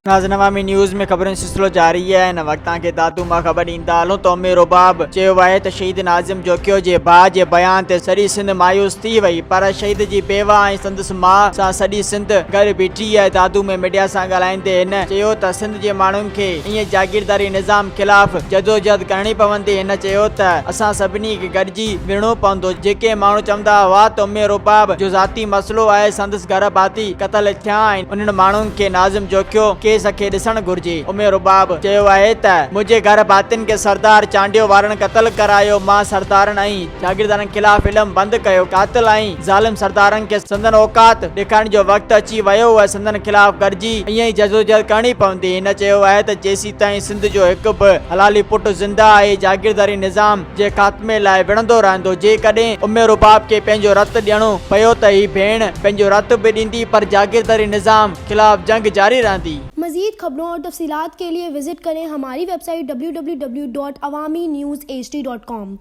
नाज़रीन अवामी न्यूज़ में ख़बरुनि सिलसिलो जारी है। इन वक्त के दादू मां ख़बर ॾींदा हलूं त उम्मे रुबाब चयो आहे त शहीद नाज़िम जोकियो जे भाउ जे बयान ते सॼी सिंध मायूस थी वई, पर शहीद जी बेवा ऐं संदसि माउ सां सॼी सिंध गॾु बीठी आहे। दादू में मीडिया सां ॻाल्हाईंदे हिन चयो त सिंध जे माण्हुनि खे ईअं जागीरदारी निज़ाम ख़िलाफ़ जदोजहद करणी पवंदी। हिन चयो त असां सभिनी खे गॾिजी विढ़णो पवंदो। जेके माण्हू चवंदा हुआ त उम्मे रुबाब जो ज़ाती मसइलो आहे, संदसि घर भाती क़तल थिया आहिनि, उन्हनि माण्हुनि खे नाज़िम जोकियो केस खे ॾिसणु घुर्जे। उम्मे रुबाब चयो आहे त मुंहिंजे घर भातियुनि खे सरदार चांडियो वारनि क़तल करायो। मां सरदारनि ऐं जागीरदारनि ख़िलाफ़ इल्म बंदि कयो। कातिल ऐं ज़ालिम सरदारनि खे संदन औकात ॾेखारण जो वक़्तु अची वियो आहे। संदन ख़िलाफ़ गॾिजी ईअं ई जदोजहद करणी पवंदी। हिन चयो आहे त जेसीं ताईं सिंध जो हिकु बि हलाली पुटु ज़िंदा आहे, जागीरदारी निज़ाम जे ख़ात्मे लाइ विढ़ंदो रहंदो। जेकॾहिं उम्मे रुबाब खे पंहिंजो रतु ॾियणो पियो त ही भेण पंहिंजो रतु बि ॾींदी, पर जागीरदारी निज़ाम ख़िलाफ़ जंग जारी रहंदी। मज़ीद खबरों और तफसीलात के लिए विजिट करें हमारी वेबसाइट www.awamiNewsHD.com।